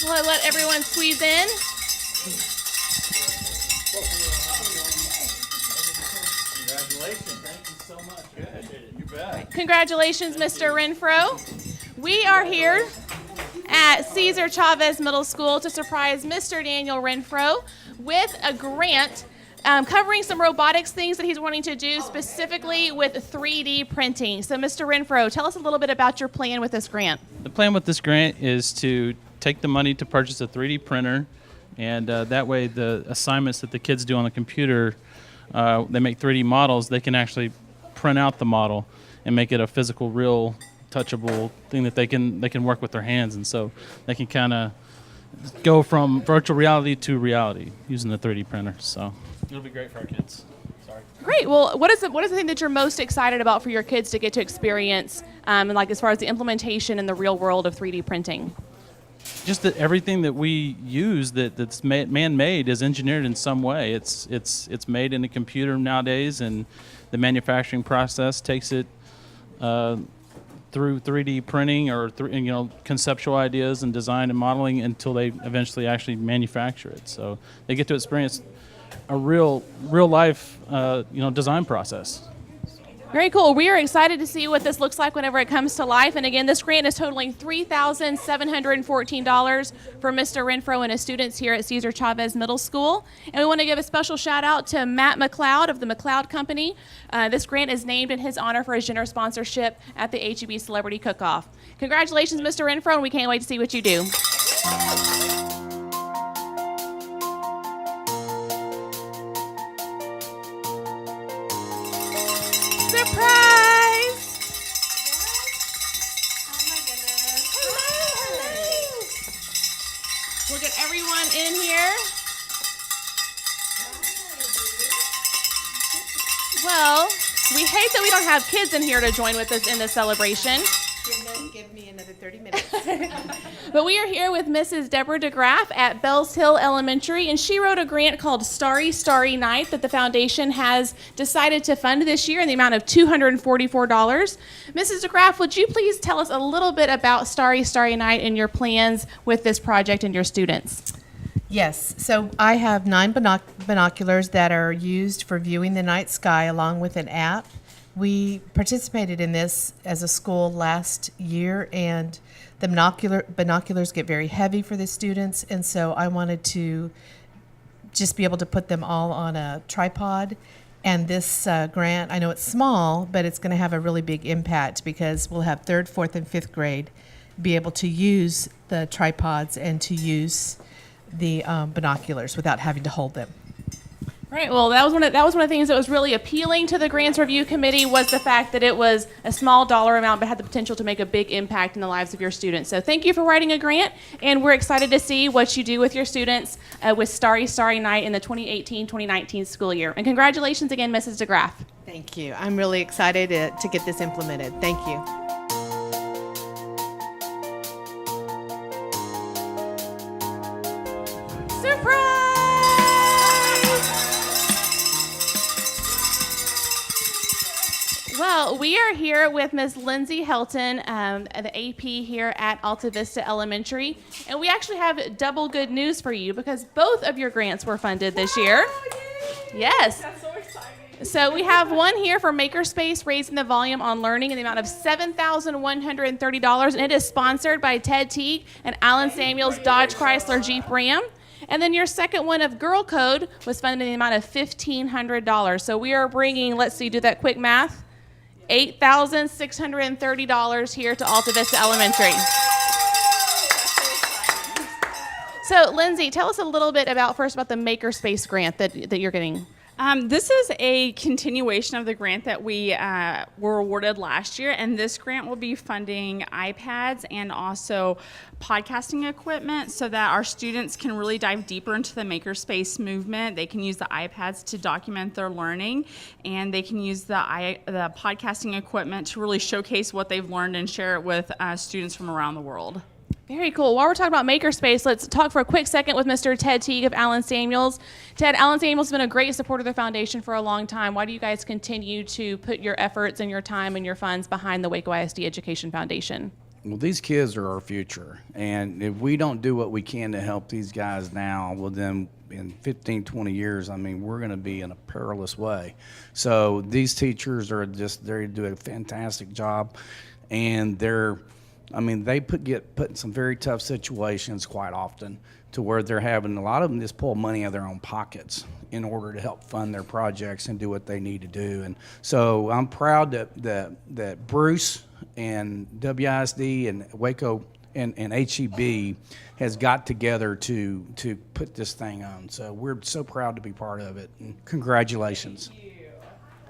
We'll let everyone squeeze in. Congratulations. Thank you so much. Good. You bet. Congratulations, Mr. Renfro. We are here at Cesar Chavez Middle School to surprise Mr. Daniel Renfro with a grant covering some robotics things that he's wanting to do specifically with 3D printing. So, Mr. Renfro, tell us a little bit about your plan with this grant. The plan with this grant is to take the money to purchase a 3D printer, and that way the assignments that the kids do on the computer, they make 3D models, they can actually print out the model and make it a physical, real, touchable thing that they can work with their hands, and so they can kind of go from virtual reality to reality using the 3D printer. So it'll be great for our kids. Sorry. Great. Well, what is the thing that you're most excited about for your kids to get to experience, like as far as the implementation in the real world of 3D printing? Just that everything that we use that's man-made is engineered in some way. It's made in a computer nowadays, and the manufacturing process takes it through 3D printing or conceptual ideas and design and modeling until they eventually actually manufacture it. So they get to experience a real life design process. Very cool. We are excited to see what this looks like whenever it comes to life. And again, this grant is totaling $3,714 for Mr. Renfro and his students here at Cesar Chavez Middle School. And we want to give a special shout out to Matt McLeod of the McLeod Company. This grant is named in his honor for his generous sponsorship at the HEB Celebrity Cook-Off. Congratulations, Mr. Renfro, and we can't wait to see what you do. Surprise! Oh my goodness. Hello. We'll get everyone in here. Well, we hate that we don't have kids in here to join with us in this celebration. Give me another 30 minutes. But we are here with Mrs. Deborah DeGraff at Bells Hill Elementary, and she wrote a grant called Starry Night that the foundation has decided to fund this year in the amount of $244. Mrs. DeGraff, would you please tell us a little bit about Starry Night and your plans with this project and your students? Yes, so I have 9 binoculars that are used for viewing the night sky along with an app. We participated in this as a school last year, and the binoculars get very heavy for the students, and so I wanted to just be able to put them all on a tripod. And this grant, I know it's small, but it's going to have a really big impact because we'll have 3rd, 4th, and 5th grade be able to use the tripods and to use the binoculars without having to hold them. Right. Well, that was one of the things that was really appealing to the Grants Review Committee was the fact that it was a small dollar amount but had the potential to make a big impact in the lives of your students. So thank you for writing a grant, and we're excited to see what you do with your students with Starry Night in the 2018-2019 school year. And congratulations again, Mrs. DeGraff. Thank you. I'm really excited to get this implemented. Thank you. Surprise! Well, we are here with Ms. Lindsay Helton, the AP here at Alta Vista Elementary, and we actually have double good news for you because both of your grants were funded this year. Yes. That's so exciting. So we have one here for Makerspace, raising the volume on learning in the amount of $7,130, and it is sponsored by Ted Teague and Alan Samuels Dodge Chrysler Jeep Ram. And then your second one of Girl Code was funded in the amount of $1,500. So we are bringing, let's see, do that quick math, $8,630 here to Alta Vista Elementary. So, Lindsay, tell us a little bit about the Makerspace grant that you're getting. This is a continuation of the grant that we were awarded last year, and this grant will be funding iPads and also podcasting equipment so that our students can really dive deeper into the makerspace movement. They can use the iPads to document their learning, and they can use the podcasting equipment to really showcase what they've learned and share it with students from around the world. Very cool. While we're talking about Makerspace, let's talk for a quick second with Mr. Ted Teague of Alan Samuels. Ted, Alan Samuels has been a great supporter of the foundation for a long time. Why do you guys continue to put your efforts and your time and your funds behind the Waco ISD Education Foundation? Well, these kids are our future, and if we don't do what we can to help these guys now, well, then in 15, 20 years, I mean, we're going to be in a perilous way. So these teachers are they do a fantastic job, and they get put in some very tough situations quite often to where they're having a lot of them just pull money out of their own pockets in order to help fund their projects and do what they need to do. And so I'm proud that Bruce and WISD and Waco and HEB has got together to put this thing on. So we're so proud to be part of it. And congratulations.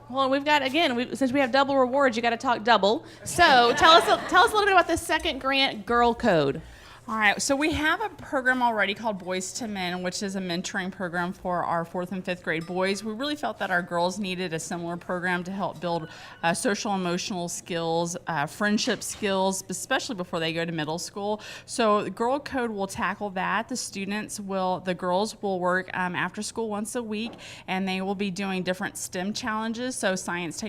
Well, we've got, again, since we have double rewards, you got to talk double. So tell us a little bit about the second grant, Girl Code. All right, so we have a program already called Boys to Men, which is a mentoring program for our 4th and 5th grade boys. We really felt that our girls needed a similar program to help build social emotional skills, friendship skills, especially before they go to middle school. So the Girl Code will tackle that. The girls will work after school once a week, and they will be doing different STEM challenges, so science,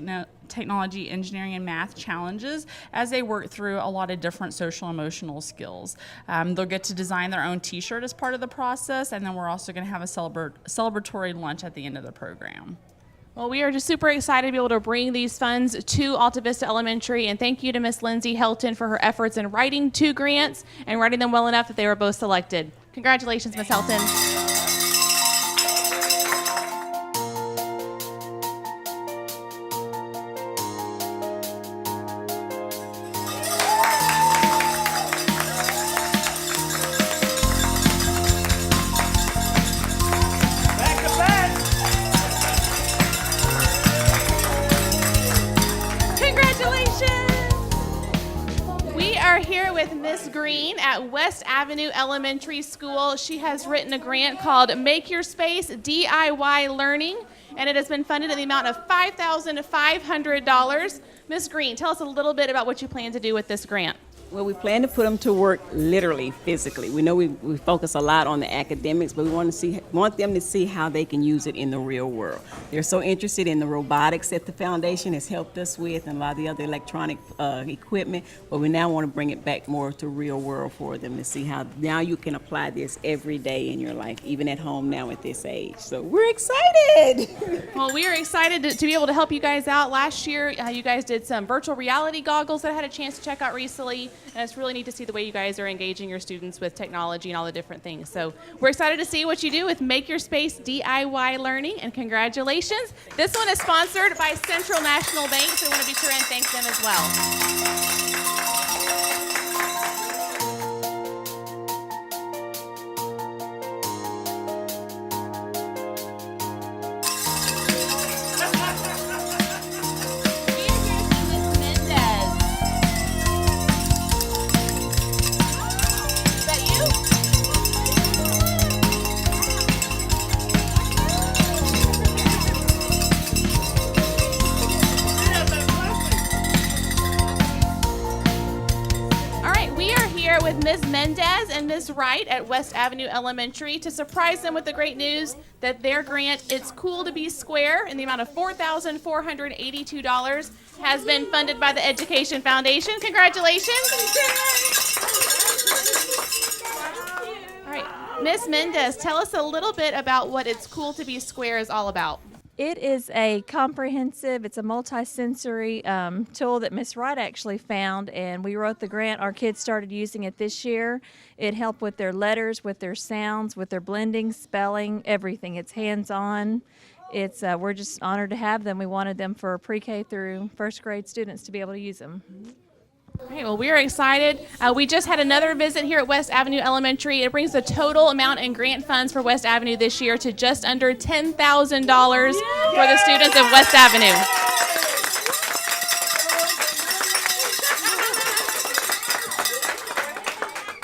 technology, engineering, and math challenges as they work through a lot of different social emotional skills. They'll get to design their own T-shirt as part of the process, and then we're also going to have a celebratory lunch at the end of the program. Well, we are just super excited to be able to bring these funds to Alta Vista Elementary, and thank you to Miss Lindsay Helton for her efforts in writing 2 grants and writing them well enough that they were both selected. Congratulations, Miss Helton. Green at West Avenue Elementary School. She has written a grant called Makerspace DIY Learning, and it has been funded in the amount of $5,500. Ms. Green, tell us a little bit about what you plan to do with this grant. Well, we plan to put them to work literally, physically. We know we focus a lot on the academics, but we want them to see how they can use it in the real world. They're so interested in the robotics that the foundation has helped us with and a lot of the other electronic equipment, but we now want to bring it back more to real world for them to see how now you can apply this every day in your life, even at home now at this age. So we're excited. Well, we are excited to be able to help you guys out. Last year, you guys did some virtual reality goggles that I had a chance to check out recently. And it's really neat to see the way you guys are engaging your students with technology and all the different things. So we're excited to see what you do with Makerspace DIY Learning, and congratulations. This one is sponsored by Central National Bank, so we want to be sure and thank them as well. Ms. Mendez and Ms. Wright at West Avenue Elementary to surprise them with the great news that their grant, It's Cool to Be Square, in the amount of $4,482 has been funded by the Education Foundation. Congratulations. All right, Ms. Mendez, tell us a little bit about what It's Cool to Be Square is all about. It is a comprehensive, it's a multi-sensory tool that Miss Wright actually found, and we wrote the grant. Our kids started using it this year. It helped with their letters, with their sounds, with their blending, spelling, everything. It's hands-on. It's we're just honored to have them. We wanted them for pre-K through first grade students to be able to use them. All right, well, we are excited. We just had another visit here at West Avenue Elementary. It brings the total amount in grant funds for West Avenue this year to just under $10,000 for the students of West Avenue.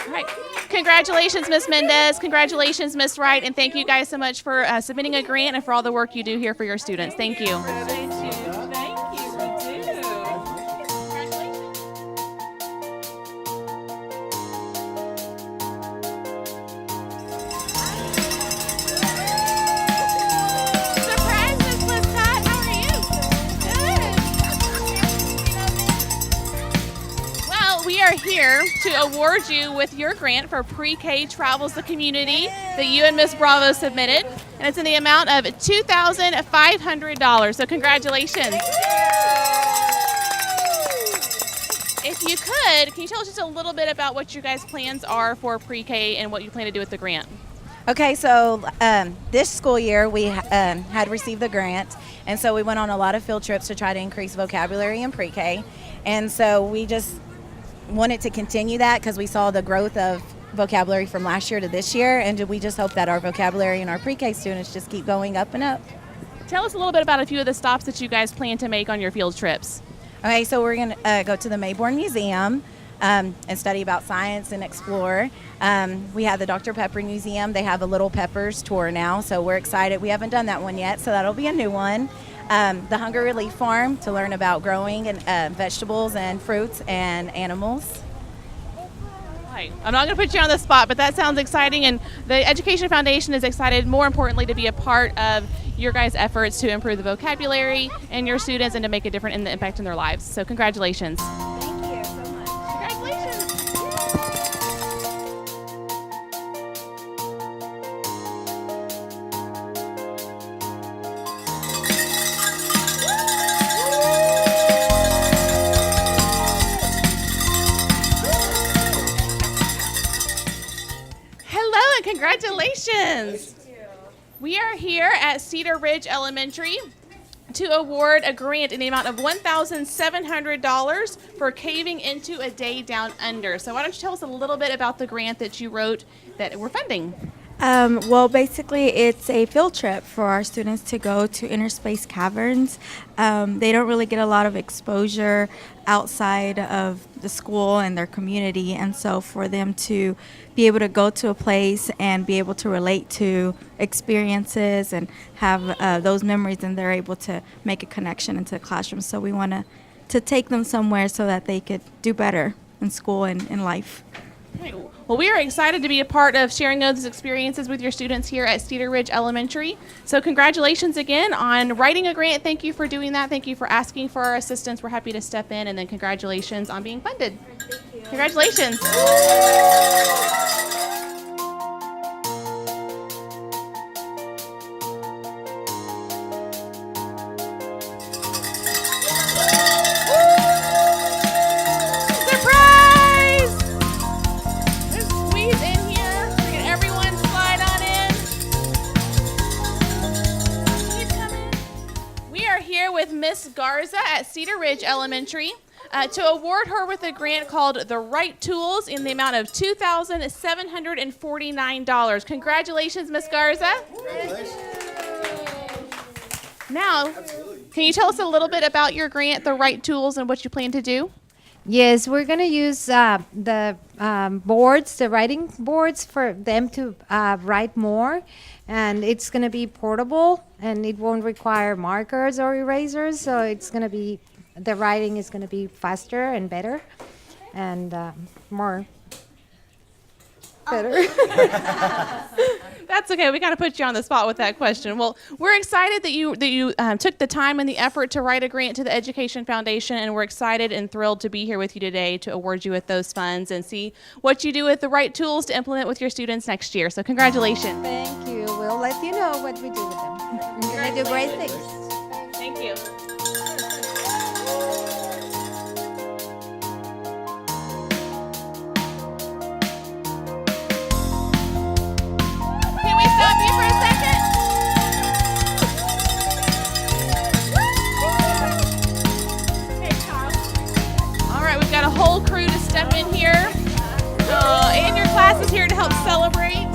All right. Congratulations, Ms. Mendez. Congratulations, Ms. Wright. And thank you guys so much for submitting a grant and for all the work you do here for your students. Thank you. we are here to award you with your grant for Pre-K Travels the Community that you and Miss Bravo submitted, and it's in the amount of $2,500. So congratulations. If you could, can you tell us just a little bit about what your guys' plans are for Pre-K and what you plan to do with the grant? Okay, so this school year we had received the grant, and so we went on a lot of field trips to try to increase vocabulary in pre-K. And so we just wanted to continue that because we saw the growth of vocabulary from last year to this year, and we just hope that our vocabulary and our pre-K students just keep going up and up. Tell us a little bit about a few of the stops that you guys plan to make on your field trips. Okay, so we're going to go to the Mayborn Museum and study about science and explore. We have the Dr. Pepper Museum. They have a Little Peppers tour now, so we're excited. We haven't done that one yet, so that'll be a new one. The Hunger Relief Farm to learn about growing and vegetables and fruits and animals. Right. I'm not going to put you on the spot, but that sounds exciting, and the Education Foundation is excited, more importantly, to be a part of your guys' efforts to improve the vocabulary and your students and to make a different impact in their lives. So congratulations. Thank you so much. Congratulations. Hello and congratulations. We are here at Cedar Ridge Elementary to award a grant in the amount of $1,700 for caving into a day down under. So why don't you tell us a little bit about the grant that you wrote that we're funding? Well, basically, it's a field trip for our students to go to inner space caverns. They don't really get a lot of exposure outside of the school and their community, and so for them to be able to go to a place and be able to relate to experiences and have those memories, and they're able to make a connection into the classroom. So we want to take them somewhere so that they could do better in school and in life. Well, we are excited to be a part of sharing those experiences with your students here at Cedar Ridge Elementary. So congratulations again on writing a grant. Thank you for doing that. Thank you for asking for our assistance. We're happy to step in, and then congratulations on being funded. Thank you. Congratulations. With Miss Garza at Cedar Ridge Elementary to award her with a grant called The Right Tools in the amount of $2,749. Congratulations, Miss Garza. Congratulations. Now, can you tell us a little bit about your grant, The Right Tools, and what you plan to do? Yes, we're going to use the boards, the writing boards, for them to write more. And it's going to be portable, and it won't require markers or erasers. So it's going to be, the writing is going to be faster and better and more better. That's okay. We got to put you on the spot with that question. Well, we're excited that you took the time and the effort to write a grant to the Education Foundation, and we're excited and thrilled to be here with you today to award you with those funds and see what you do with the right tools to implement with your students next year. So congratulations. Thank you. We'll let you know what we do with them. We're going to do great things. Thank you. Can we stop you for a second? Hey, Kyle. All right, we've got a whole crew to step in here. And your class is here to help celebrate.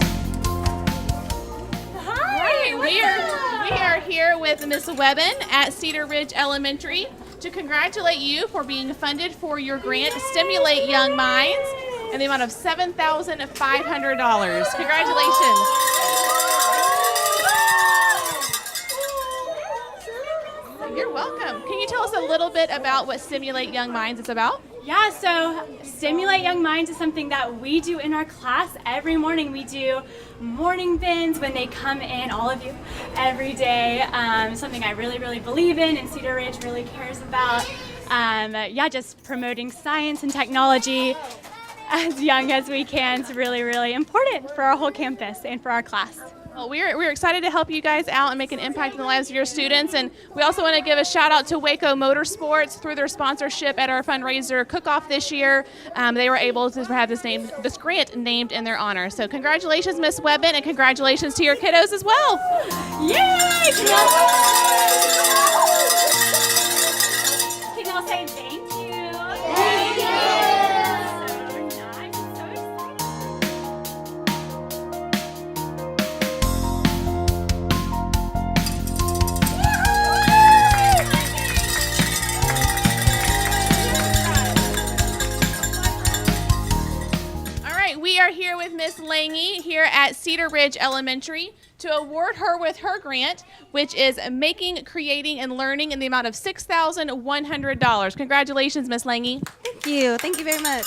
Hi, we are here with Miss Webben at Cedar Ridge Elementary to congratulate you for being funded for your grant, Stimulate Young Minds, in the amount of $7,500. Congratulations. You're welcome. Can you tell us a little bit about what Stimulate Young Minds is about? Yeah, so Stimulate Young Minds is something that we do in our class every morning. We do morning bins when they come in, all of you, every day. Something I really, really believe in and Cedar Ridge really cares about. just promoting science and technology as young as we can is really, really important for our whole campus and for our class. Well, we're excited to help you guys out and make an impact in the lives of your students. And we also want to give a shout out to Waco Motorsports through their sponsorship at our fundraiser cook-off this year. They were able to have this grant named in their honor. So congratulations, Miss Webbin, and congratulations to your kiddos as well. Yay! Can y'all say thank you? Thank you! So nice, so exciting. All right, we are here with Miss Lange here at Cedar Ridge Elementary to award her with her grant, which is Making, Creating, and Learning in the amount of $6,100. Congratulations, Miss Lange. Thank you. Thank you very much.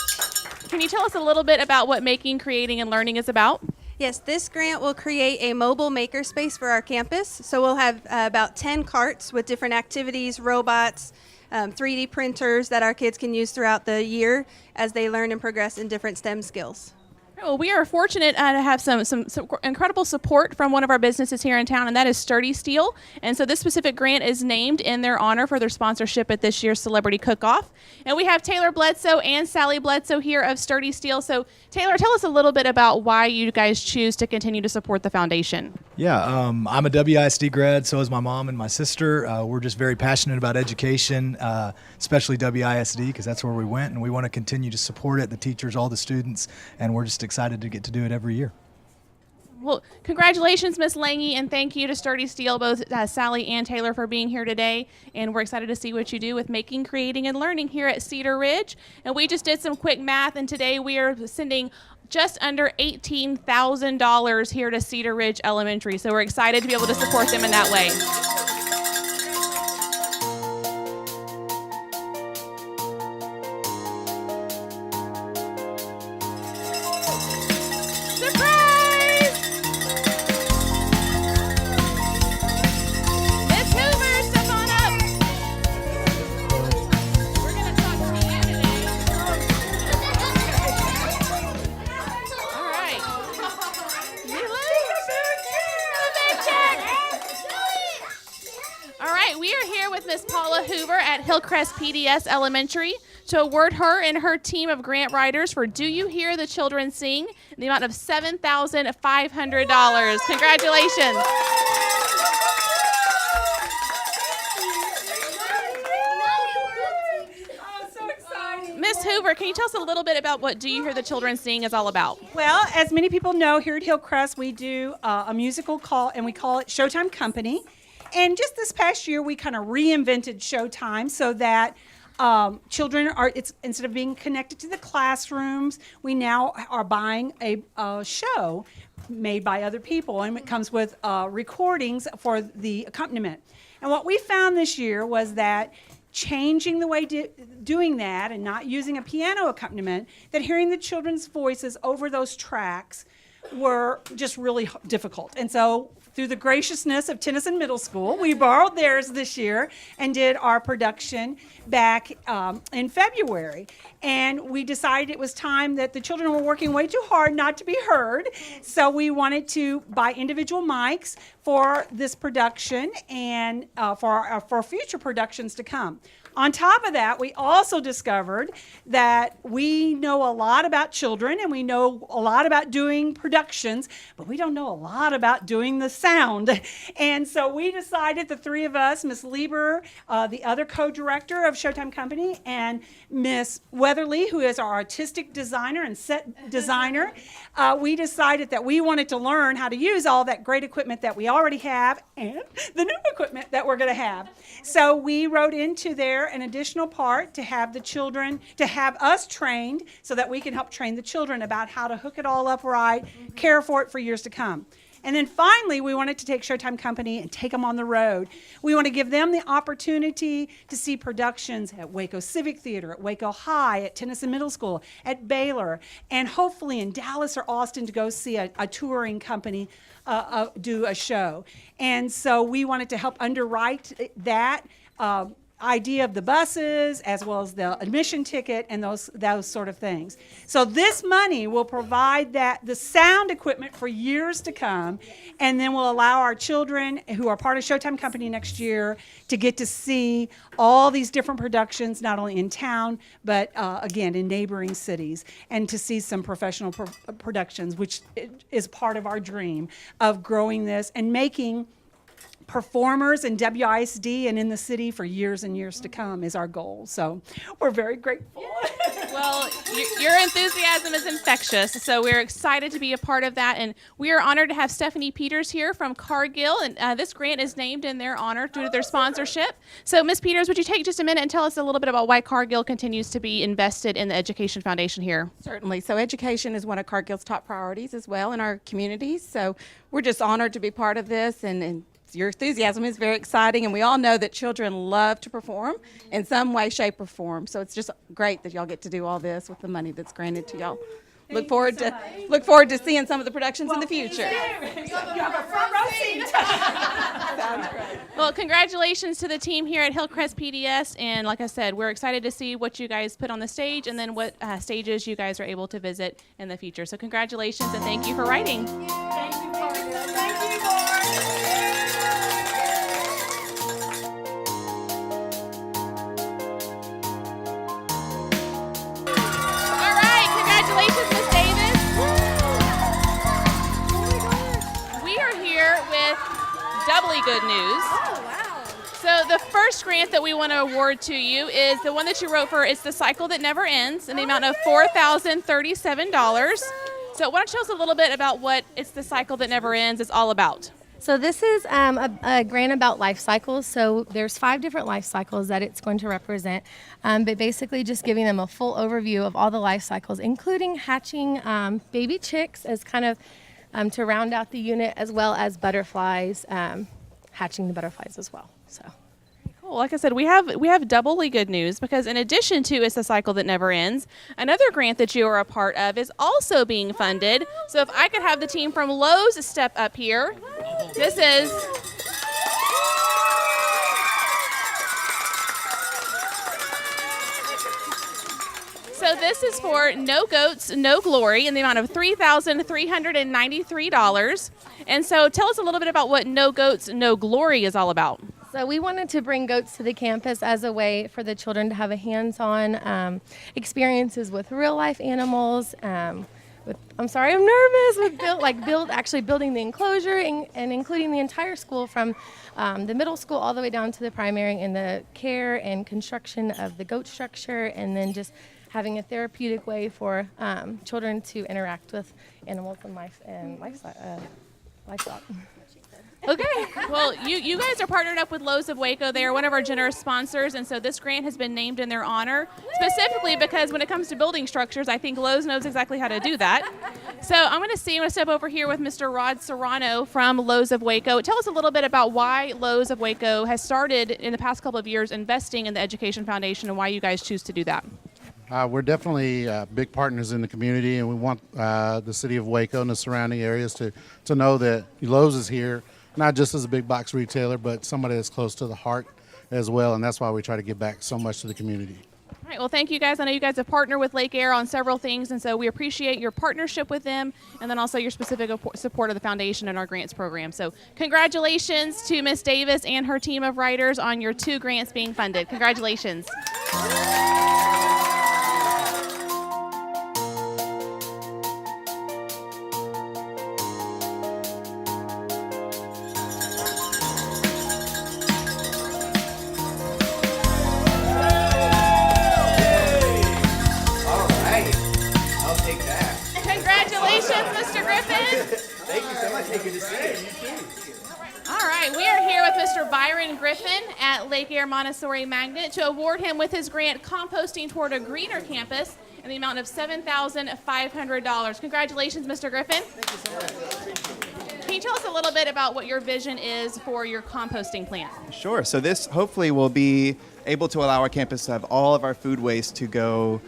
Can you tell us a little bit about what Making, Creating, and Learning is about? Yes, this grant will create a mobile makerspace for our campus. So we'll have about 10 carts with different activities, robots, 3D printers that our kids can use throughout the year as they learn and progress in different STEM skills. Well, we are fortunate to have some incredible support from one of our businesses here in town, and that is Sturdy Steel. And so this specific grant is named in their honor for their sponsorship at this year's Celebrity Cook-Off. And we have Taylor Bledsoe and Sally Bledsoe here of Sturdy Steel. So Taylor, tell us a little bit about why you guys choose to continue to support the foundation. Yeah, I'm a WISD grad, so is my mom and my sister. We're just very passionate about education, especially WISD, because that's where we went, and we want to continue to support it, the teachers, all the students, and we're just excited to get to do it every year. Well, congratulations, Miss Lange, and thank you to Sturdy Steel, both Sally and Taylor, for being here today. And we're excited to see what you do with Making, Creating, and Learning here at Cedar Ridge. And we just did some quick math, and today we are sending just under $18,000 here to Cedar Ridge Elementary. So we're excited to be able to support them in that way. Surprise! Miss Hoover, step on up. We're going to talk to you today. All right. All right, we are here with Miss Paula Hoover at Hillcrest PDS Elementary to award her and her team of grant writers for Do You Hear the Children Sing in the amount of $7,500. Congratulations. Miss Hoover, can you tell us a little bit about what Do You Hear the Children Sing is all about? Well, as many people know, here at Hillcrest, we do a musical call, and we call it Showtime Company. And just this past year, we kind of reinvented Showtime so that children are, instead of being connected to the classrooms, we now are buying a show made by other people, and it comes with recordings for the accompaniment. And what we found this year was that changing the way doing that and not using a piano accompaniment, that hearing the children's voices over those tracks were just really difficult. And so through the graciousness of Tennyson Middle School, we borrowed theirs this year and did our production back in February. And we decided it was time that the children were working way too hard not to be heard. So we wanted to buy individual mics for this production and for future productions to come. On top of that, we also discovered that we know a lot about children and we know a lot about doing productions, but we don't know a lot about doing the sound. And so we decided, the three of us, Miss Lieber, the other co-director of Showtime Company, and Miss Weatherly, who is our artistic designer and set designer, we decided that we wanted to learn how to use all that great equipment that we already have and the new equipment that we're going to have. So we wrote into there an additional part to have the children, to have us trained so that we can help train the children about how to hook it all up right, care for it for years to come. And then finally, we wanted to take Showtime Company and take them on the road. We want to give them the opportunity to see productions at Waco Civic Theater, at Waco High, at Tennyson Middle School, at Baylor, and hopefully in Dallas or Austin to go see a touring company do a show. And so we wanted to help underwrite that idea of the buses as well as the admission ticket and those sort of things. So this money will provide the sound equipment for years to come, and then will allow our children who are part of Showtime Company next year to get to see all these different productions, not only in town, but again, in neighboring cities, and to see some professional productions, which is part of our dream of growing this and making performers in WISD and in the city for years and years to come is our goal. So we're very grateful. Well, your enthusiasm is infectious, so we're excited to be a part of that, and we are honored to have Stephanie Peters here from Cargill, and this grant is named in their honor due to their sponsorship. So, Ms. Peters, would you take just a minute and tell us a little bit about why Cargill continues to be invested in the Education Foundation here? Certainly. So education is one of Cargill's top priorities as well in our communities, so we're just honored to be part of this, and your enthusiasm is very exciting, and we all know that children love to perform in some way, shape, or form. So it's just great that y'all get to do all this with the money that's granted to y'all. Look forward to seeing some of the productions in the future. You have a front row seat. Sounds great. Well, congratulations to the team here at Hillcrest PDS, and like I said, we're excited to see what you guys put on the stage and then what stages you guys are able to visit in the future. So congratulations and thank you for writing. Thank you, Cargill. Thank you, Lord. Congratulations, Ms. Davis. We are here with doubly good news. Oh, wow. So the first grant that we want to award to you is the one that you wrote for It's the Cycle That Never Ends in the amount of $4,037. So why don't you tell us a little bit about what It's the Cycle That Never Ends is all about? So this is a grant about life cycles. So there's 5 different life cycles that it's going to represent, but basically just giving them a full overview of all the life cycles, including hatching baby chicks as kind of to round out the unit, as well as butterflies, hatching the butterflies as well. So. Cool. Like I said, we have doubly good news because in addition to It's the Cycle That Never Ends, another grant that you are a part of is also being funded. So if I could have the team from Lowe's step up here. This is So this is for No Goats, No Glory in the amount of $3,393. And so tell us a little bit about what No Goats, No Glory is all about. So we wanted to bring goats to the campus as a way for the children to have a hands-on experiences with real-life animals. I'm nervous with building the enclosure and including the entire school from the middle school all the way down to the primary, and the care and construction of the goat structure, and then just having a therapeutic way for children to interact with animals and livestock. Okay. Well, you guys are partnered up with Lowe's of Waco. They are one of our generous sponsors, and so this grant has been named in their honor, specifically because when it comes to building structures, I think Lowe's knows exactly how to do that. So I'm going to step over here with Mr. Rod Serrano from Lowe's of Waco. Tell us a little bit about why Lowe's of Waco has started in the past couple of years investing in the Education Foundation and why you guys choose to do that. We're definitely big partners in the community, and we want the city of Waco and the surrounding areas to know that Lowe's is here, not just as a big box retailer, but somebody that's close to the heart as well, and that's why we try to give back so much to the community. All right, well, thank you guys. I know you guys have partnered with Lake Eyre on several things, and so we appreciate your partnership with them and then also your specific support of the foundation and our grants program. So congratulations to Ms. Davis and her team of writers on your 2 grants being funded. Congratulations. We are here with Mr. Byron Griffin at Lake Eyre Montessori Magnet to award him with his grant Composting Toward a Greener Campus in the amount of $7,500. Congratulations, Mr. Griffin. Thank you so much. Can you tell us a little bit about what your vision is for your composting plant? Sure. So this hopefully will be able to allow our campus to have all of our food waste to go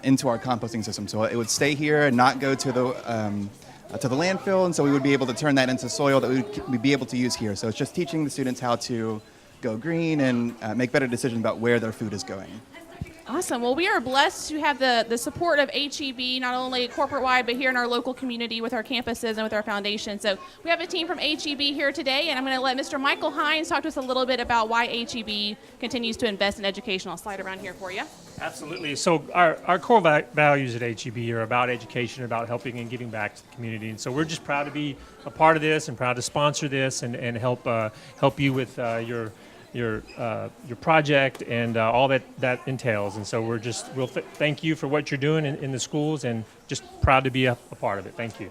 into our composting system. So it would stay here and not go to the landfill, and so we would be able to turn that into soil that we'd be able to use here. So it's just teaching the students how to go green and make better decisions about where their food is going. Awesome. Well, we are blessed to have the support of HEB, not only corporate-wide, but here in our local community with our campuses and with our foundation. So we have a team from HEB here today, and I'm going to let Mr. Michael Hines talk to us a little bit about why HEB continues to invest in education. I'll slide around here for you. Absolutely. So our core values at HEB are about education, about helping and giving back to the community. And so we're just proud to be a part of this and proud to sponsor this and help you with your project and all that entails. And so we'll thank you for what you're doing in the schools and just proud to be a part of it. Thank you.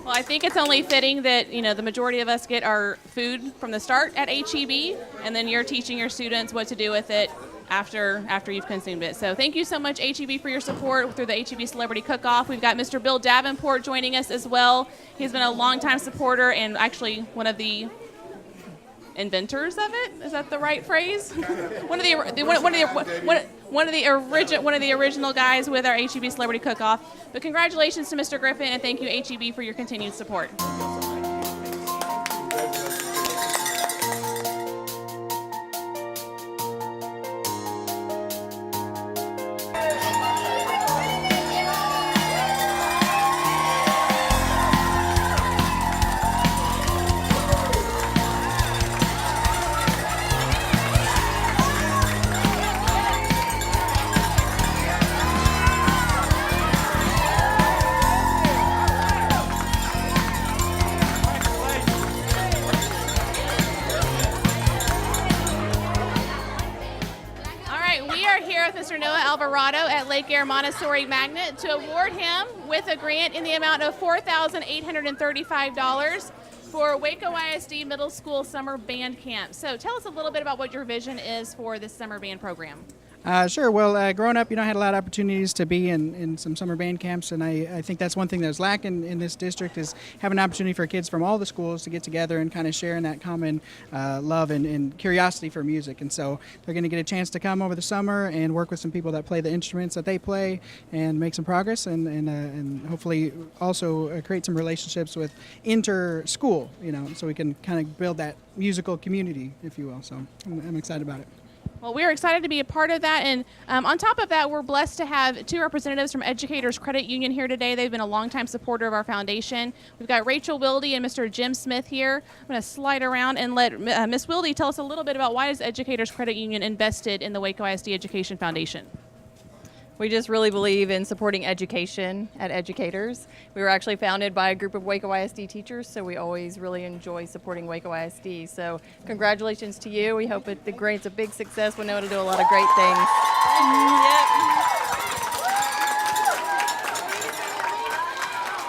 Well, I think it's only fitting that, the majority of us get our food from the start at HEB, and then you're teaching your students what to do with it after you've consumed it. So thank you so much, HEB, for your support through the HEB Celebrity Cook-Off. We've got Mr. Bill Davenport joining us as well. He's been a longtime supporter and actually one of the inventors of it. Is that the right phrase? one of the original guys with our HEB Celebrity Cook-Off. But congratulations to Mr. Griffin, and thank you, HEB, for your continued support. At Lake Eyre Montessori Magnet to award him with a grant in the amount of $4,835 for Waco ISD Middle School Summer Band Camp. So tell us a little bit about what your vision is for this summer band program. Sure. Well, growing up, I had a lot of opportunities to be in some summer band camps, and I think that's one thing that's lacking in this district is having an opportunity for kids from all the schools to get together and kind of share in that common love and curiosity for music. And so they're going to get a chance to come over the summer and work with some people that play the instruments that they play and make some progress and hopefully also create some relationships with inter-school, so we can kind of build that musical community, if you will. So I'm excited about it. Well, we're excited to be a part of that, and on top of that, we're blessed to have two representatives from Educators Credit Union here today. They've been a longtime supporter of our foundation. We've got Rachel Wilde and Mr. Jim Smith here. I'm going to slide around and let Ms. Wilde tell us a little bit about why is Educators Credit Union invested in the Waco ISD Education Foundation. We just really believe in supporting education at Educators. We were actually founded by a group of Waco ISD teachers, so we always really enjoy supporting Waco ISD. So congratulations to you. We hope the grant's a big success. We know it'll do a lot of great things. Yep.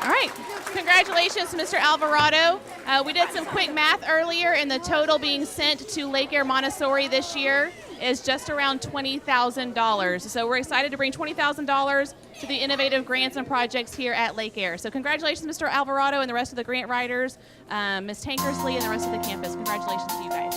All right. Congratulations to Mr. Alvarado. We did some quick math earlier, and the total being sent to Lake Eyre Montessori this year is just around $20,000. So we're excited to bring $20,000 to the innovative grants and projects here at Lake Eyre. So congratulations, Mr. Alvarado and the rest of the grant writers, Ms. Tankersley and the rest of the campus. Congratulations to you guys.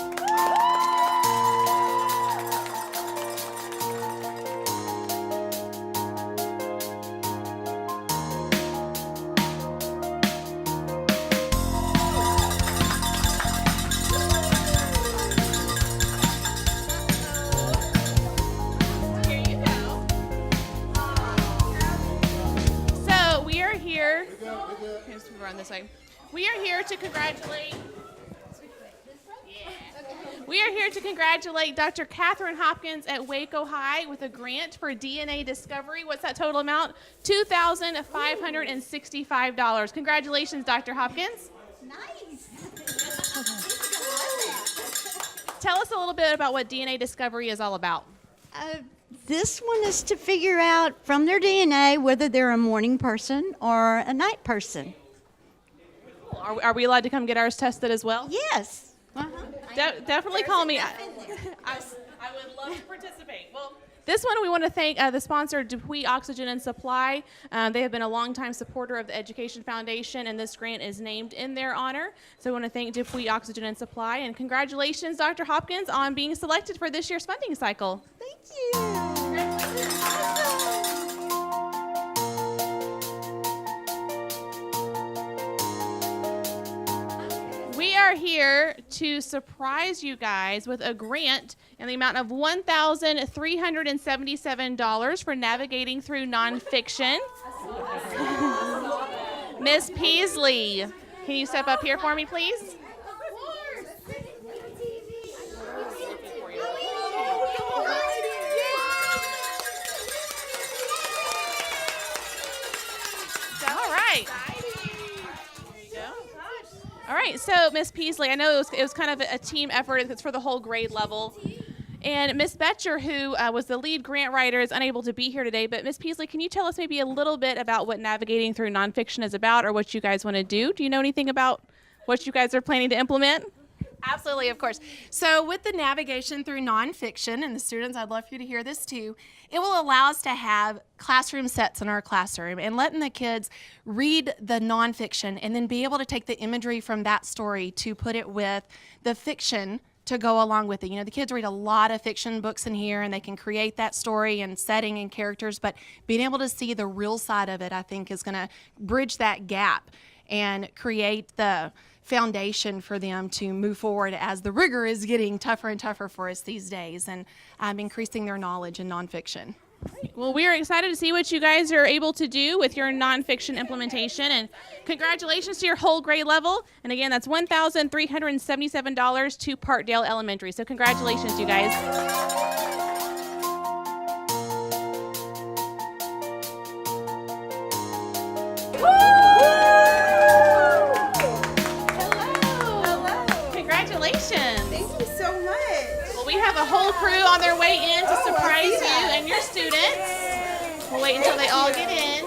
This way. We are here to congratulate. We are here to congratulate Dr. Catherine Hopkins at Waco High with a grant for DNA discovery. What's that total amount? $2,565. Congratulations, Dr. Hopkins. Nice. Tell us a little bit about what DNA discovery is all about. This one is to figure out from their DNA whether they're a morning person or a night person. Are we allowed to come get ours tested as well? Yes. Definitely call me. I would love to participate. Well, this one we want to thank the sponsor, Dupuis Oxygen and Supply. They have been a longtime supporter of the Education Foundation, and this grant is named in their honor. So we want to thank Dupuis Oxygen and Supply, and congratulations, Dr. Hopkins, on being selected for this year's funding cycle. Thank you. We are are here to surprise you guys with a grant in the amount of $1,377 for navigating through nonfiction. Miss Peasley, can you step up here for me, please? All right, so Miss Peasley, I know it was kind of a team effort. It's for the whole grade level. And Miss Betcher, who was the lead grant writer, is unable to be here today. But Miss Peasley, can you tell us maybe a little bit about what navigating through nonfiction is about, or what you guys want to do? Do you know anything about what you guys are planning to implement? Absolutely, of course. So with the navigation through nonfiction, and the students, I'd love for you to hear this too, it will allow us to have classroom sets in our classroom and letting the kids read the nonfiction and then be able to take the imagery from that story to put it with the fiction to go along with it. You know, the kids read a lot of fiction books in here and they can create that story and setting and characters, but being able to see the real side of it, I think, is going to bridge that gap and create the foundation for them to move forward as the rigor is getting tougher and tougher for us these days, and increasing their knowledge in nonfiction. Well, we are excited to see what you guys are able to do with your nonfiction implementation, and congratulations to your whole grade level. And again, that's $1,377 to Parkdale Elementary. So congratulations, you guys. Thank you so much. Well, we have a whole crew on their way in to surprise you and your students. We'll wait until they all get in.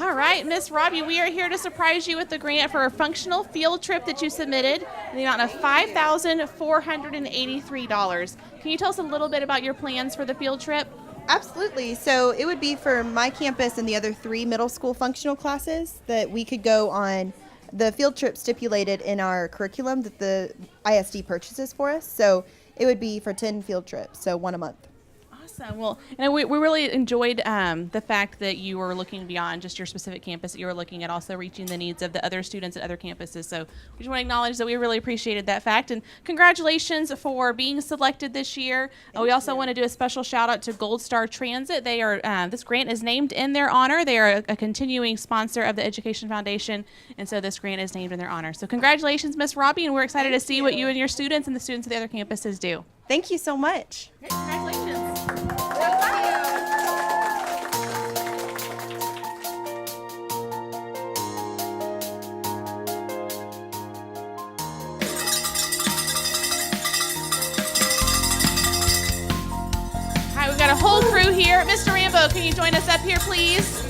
All right, Miss Robbie, we are here to surprise you with the grant for a functional field trip that you submitted in the amount of $5,483. Can you tell us a little bit about your plans for the field trip? Absolutely. So it would be for my campus and the other 3 middle school functional classes that we could go on the field trip stipulated in our curriculum that the ISD purchases for us. So it would be for 10 field trips, so 1 a month. Awesome. Well, and we really enjoyed the fact that you were looking beyond just your specific campus, that you were looking at also reaching the needs of the other students at other campuses. So we just want to acknowledge that we really appreciated that fact. And congratulations for being selected this year. We also want to do a special shout out to Gold Star Transit. They are this grant is named in their honor. They are a continuing sponsor of the Education Foundation, and so this grant is named in their honor. So congratulations, Miss Robbie, and we're excited to see what you and your students and the students of the other campuses do. Thank you so much. Great, congratulations. All right, we've got a whole crew here. Mr. Rambo, can you join us up here, please?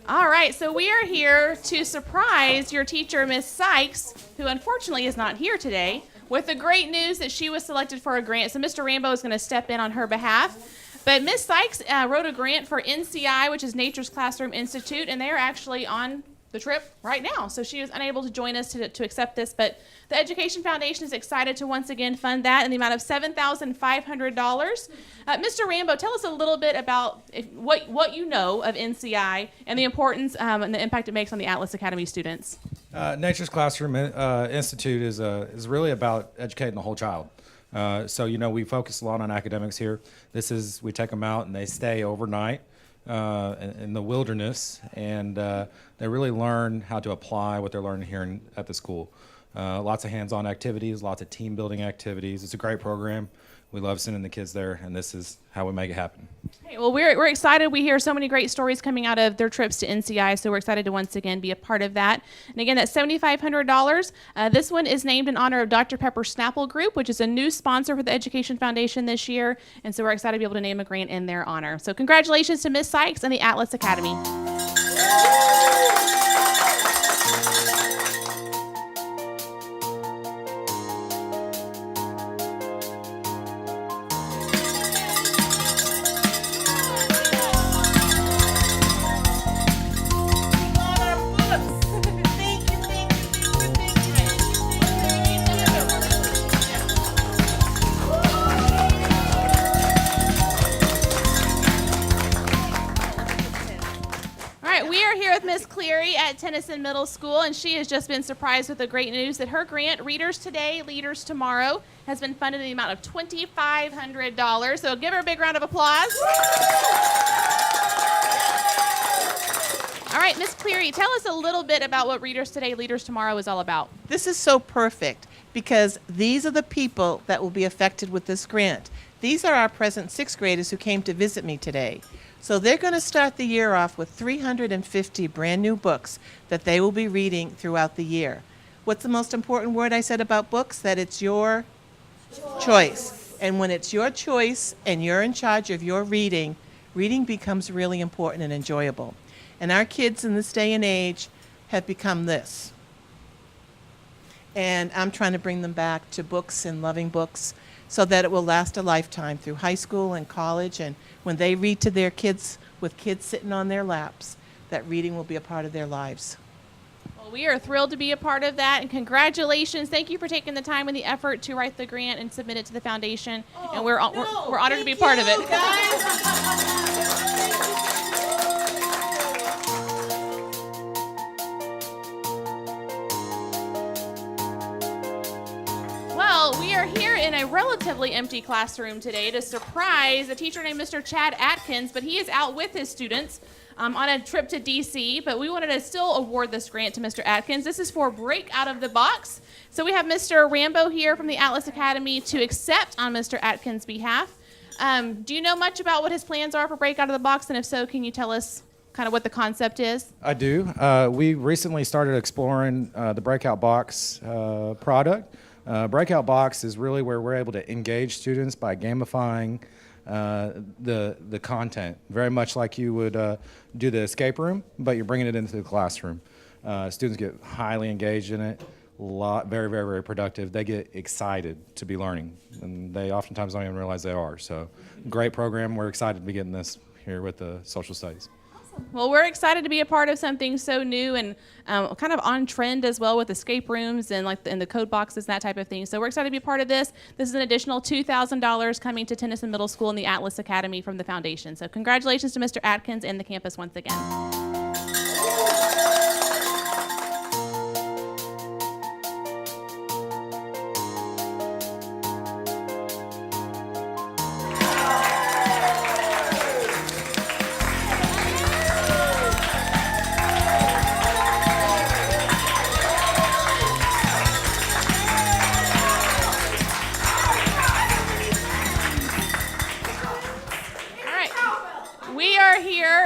All right, so we are here to surprise your teacher, Miss Sykes, who unfortunately is not here today, with the great news that she was selected for a grant. So Mr. Rambo is going to step in on her behalf. But Miss Sykes wrote a grant for NCI, which is Nature's Classroom Institute, and they are actually on the trip right now. So she was unable to join us to accept this, but the Education Foundation is excited to once again fund that in the amount of $7,500. Mr. Rambo, tell us a little bit about what you know of NCI and the importance and the impact it makes on the Atlas Academy students. Nature's Classroom Institute is really about educating the whole child. So, you know, we focus a lot on academics here. We take them out and they stay overnight in the wilderness, and they really learn how to apply what they're learning here at the school. Lots of hands-on activities, lots of team building activities. It's a great program. We love sending the kids there, and this is how we make it happen. Hey, well, we're excited. We hear so many great stories coming out of their trips to NCI, so we're excited to once again be a part of that. And again, that's $7,500. This one is named in honor of Dr. Pepper Snapple Group, which is a new sponsor for the Education Foundation this year, and so we're excited to be able to name a grant in their honor. So congratulations to Miss Sykes and the Atlas Academy. Miss Cleary at Tennyson Middle School, and she has just been surprised with the great news that her grant, Readers Today, Leaders Tomorrow, has been funded in the amount of $2,500. So give her a big round of applause. All right, Miss Cleary, tell us a little bit about what Readers Today, Leaders Tomorrow is all about. This is so perfect because these are the people that will be affected with this grant. These are our present 6th graders who came to visit me today. So they're going to start the year off with 350 brand new books that they will be reading throughout the year. What's the most important word I said about books? That it's your choice. And when it's your choice and you're in charge of your reading, reading becomes really important and enjoyable. And our kids in this day and age have become this. And I'm trying to bring them back to books and loving books so that it will last a lifetime through high school and college. And when they read to their kids, with kids sitting on their laps, that reading will be a part of their lives. Well, we are thrilled to be a part of that, and congratulations. Thank you for taking the time and the effort to write the grant and submit it to the foundation. And we're honored to be a part of it. Well, we are here in a relatively empty classroom today to surprise a teacher named Mr. Chad Atkins, but he is out with his students on a trip to DC, but we wanted to still award this grant to Mr. Atkins. This is for Breakout of the Box. So we have Mr. Rambo here from the Atlas Academy to accept on Mr. Atkins' behalf. Do you know much about what his plans are for Breakout of the Box? And if so, can you tell us kind of what the concept is? I do. We recently started exploring the Breakout Box product. Breakout Box is really where we're able to engage students by gamifying the content, very much like you would do the escape room, but you're bringing it into the classroom. Students get highly engaged in it, very, very, very productive. They get excited to be learning, and they oftentimes don't even realize they are. So, great program. We're excited to be getting this here with the social studies. Well, we're excited to be a part of something so new and kind of on trend as well with escape rooms and the code boxes and that type of thing. So we're excited to be a part of this. This is an additional $2,000 coming to Tennyson Middle School and the Atlas Academy from the foundation. So congratulations to Mr. Atkins and the campus once again.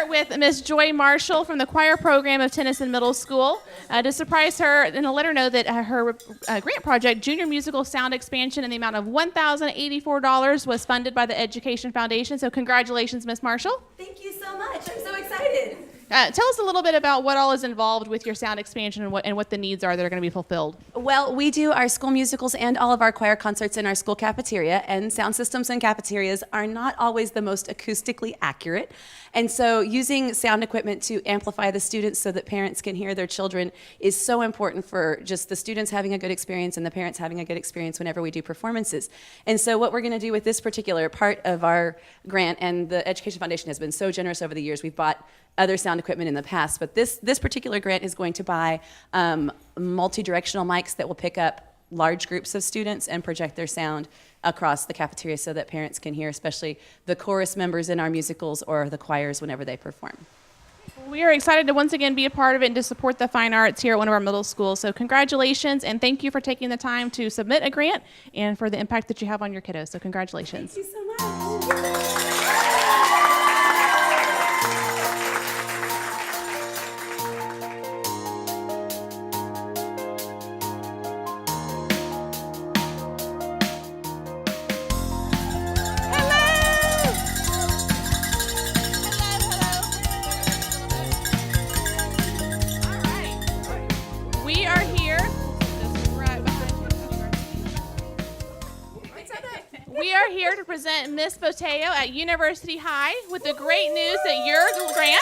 With Miss Joy Marshall from the choir program of Tennyson Middle School to surprise her and let her know that her grant project, Junior Musical Sound Expansion, in the amount of $1,084 was funded by the Education Foundation. So congratulations, Miss Marshall. Thank you so much. I'm so excited. Tell us a little bit about what all is involved with your sound expansion and what the needs are that are going to be fulfilled. Well, we do our school musicals and all of our choir concerts in our school cafeteria, and sound systems in cafeterias are not always the most acoustically accurate. And so using sound equipment to amplify the students so that parents can hear their children is so important for just the students having a good experience and the parents having a good experience whenever we do performances. And so what we're going to do with this particular part of our grant, and the Education Foundation has been so generous over the years, we've bought other sound equipment in the past, but this particular grant is going to buy multi-directional mics that will pick up large groups of students and project their sound across the cafeteria so that parents can hear, especially the chorus members in our musicals or the choirs whenever they perform. We are excited to once again be a part of it and to support the fine arts here at one of our middle schools. So congratulations, and thank you for taking the time to submit a grant and for the impact that you have on your kiddos. So congratulations. Thank you so much. We are here to present Miss Boteo at University High with the great news that your grant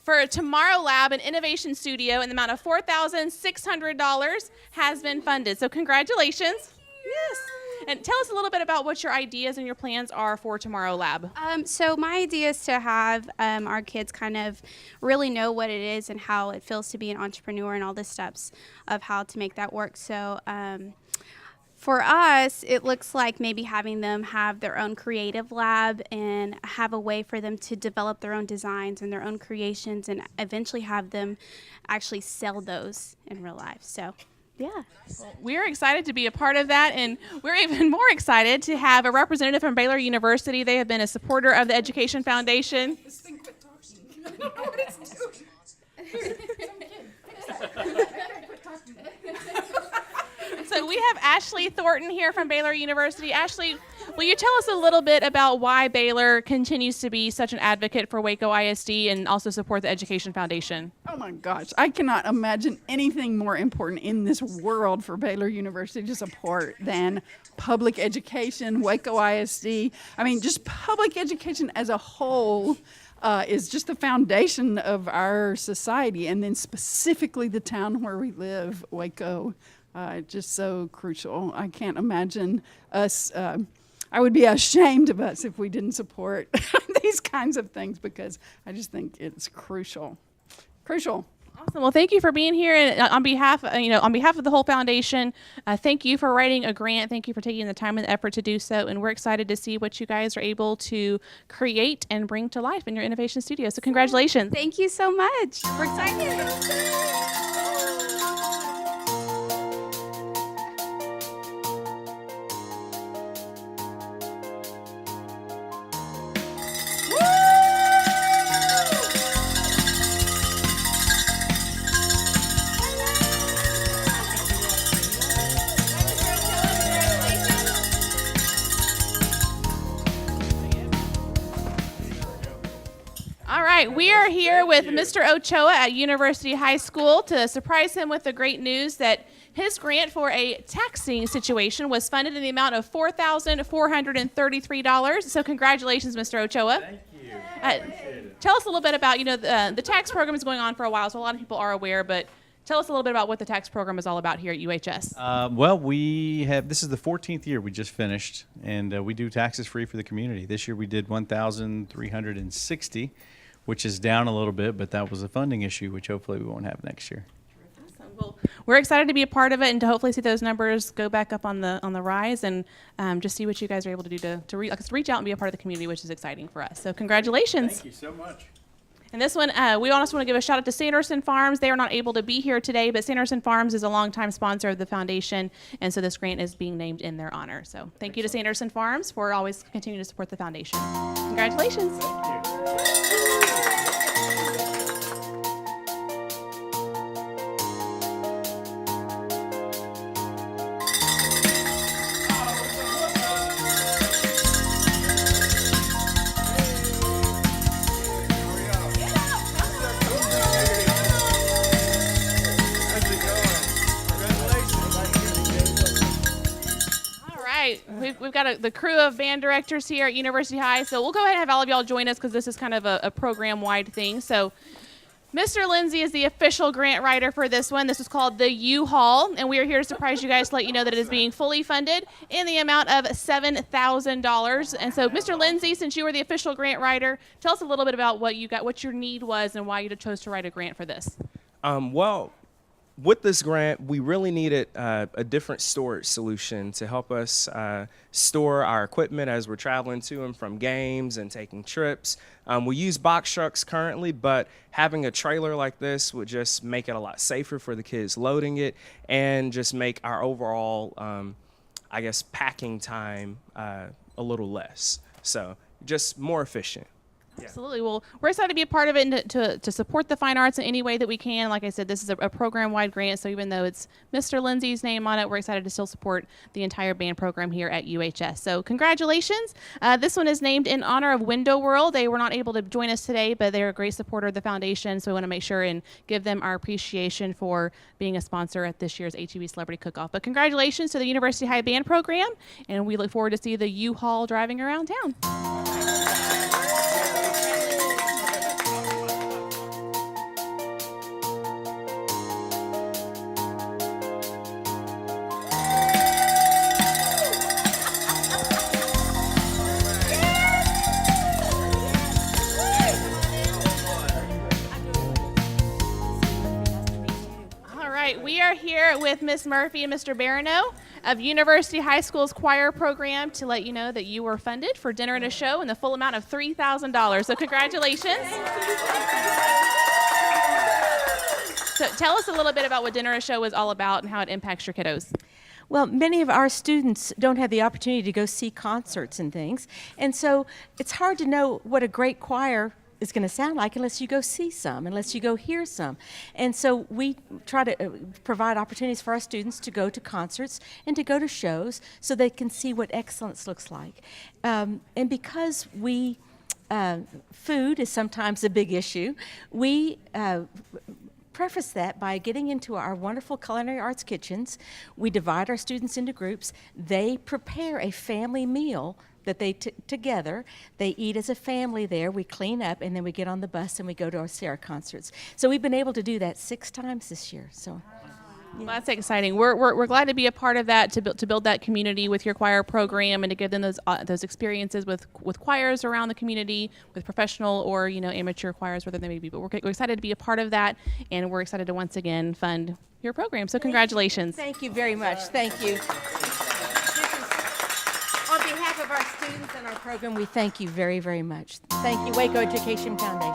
for Tomorrow Lab and Innovation Studio in the amount of $4,600 has been funded. So congratulations. Yes. And tell us a little bit about what your ideas and your plans are for Tomorrow Lab. So my idea is to have our kids kind of really know what it is and how it feels to be an entrepreneur and all the steps of how to make that work. So for us, it looks like maybe having them have their own creative lab and have a way for them to develop their own designs and their own creations and eventually have them actually sell those in real life. So, yeah. Well, we're excited to be a part of that, and we're even more excited to have a representative from Baylor University. They have been a supporter of the Education Foundation. This thing quit talking. I don't know what it's doing. So we have Ashley Thornton here from Baylor University. Ashley, will you tell us a little bit about why Baylor continues to be such an advocate for Waco ISD and also support the Education Foundation? Oh my gosh, I cannot imagine anything more important in this world for Baylor University to support than public education, Waco ISD. I mean, just public education as a whole is just the foundation of our society, and then specifically the town where we live, Waco. Just so crucial. I can't imagine us, I would be ashamed of us if we didn't support these kinds of things, because I just think it's crucial. Crucial. Awesome. Well, thank you for being here, and on behalf of the whole foundation, thank you for writing a grant. Thank you for taking the time and the effort to do so, and we're excited to see what you guys are able to create and bring to life in your innovation studio. So congratulations. Thank you so much. We're excited. All right, we are here with Mr. Ochoa at University High School to surprise him with the great news that his grant for a taxing situation was funded in the amount of $4,433. So congratulations, Mr. Ochoa. Thank you. Tell us a little bit about, the tax program is going on for a while, so a lot of people are aware, but tell us a little bit about what the tax program is all about here at UHS. Well, this is the 14th year we just finished, and we do taxes free for the community. This year we did 1,360, which is down a little bit, but that was a funding issue, which hopefully we won't have next year. Awesome. Well, we're excited to be a part of it and to hopefully see those numbers go back up on the rise, and just see what you guys are able to do to reach out and be a part of the community, which is exciting for us. So congratulations. Thank you so much. And this one, we also want to give a shout out to Sanderson Farms. They are not able to be here today, but Sanderson Farms is a longtime sponsor of the foundation, and so this grant is being named in their honor. So thank you to Sanderson Farms for always continuing to support the foundation. Congratulations. Thank you. We've got the crew of band directors here at University High, so we'll go ahead and have all of y'all join us because this is kind of a program-wide thing. So Mr. Lindsay is the official grant writer for this one. This is called the U-Haul, and we are here to surprise you guys to let you know that it is being fully funded in the amount of $7,000. And so, Mr. Lindsay, since you were the official grant writer, tell us a little bit about what your need was and why you chose to write a grant for this. Well, with this grant, we really needed a different storage solution to help us store our equipment as we're traveling to and from games and taking trips. We use box trucks currently, but having a trailer like this would just make it a lot safer for the kids loading it and just make our overall, packing time a little less. So just more efficient. Absolutely. Well, we're excited to be a part of it and to support the fine arts in any way that we can. Like I said, this is a program-wide grant, so even though it's Mr. Lindsay's name on it, we're excited to still support the entire band program here at UHS. So congratulations. This one is named in honor of Window World. They were not able to join us today, but they're a great supporter of the foundation, so we want to make sure and give them our appreciation for being a sponsor at this year's HEB Celebrity Cook-Off. But congratulations to the University High Band program, and we look forward to see the U-Haul driving around town. here with Miss Murphy and Mr. Barano of University High School's choir program to let you know that you were funded for dinner and a show in the full amount of $3,000. So congratulations. So tell us a little bit about what dinner and a show is all about and how it impacts your kiddos. Well, many of our students don't have the opportunity to go see concerts and things, and so it's hard to know what a great choir is going to sound like unless you go see some, unless you go hear some. And so we try to provide opportunities for our students to go to concerts and to go to shows so they can see what excellence looks like. And because food is sometimes a big issue, we preface that by getting into our wonderful culinary arts kitchens. We divide our students into groups. They prepare a family meal that they together. They eat as a family there. We clean up, and then we get on the bus and we go to our concerts. So we've been able to do that 6 times this year. So. Well, that's exciting. We're glad to be a part of that, to build that community with your choir program and to give them those experiences with choirs around the community, with professional or amateur choirs, whatever they may be. But we're excited to be a part of that, and we're excited to once again fund your program. So congratulations. Thank you very much. Thank you. On behalf of our students and our program, we thank you very, very much. Thank you, Waco Education Foundation.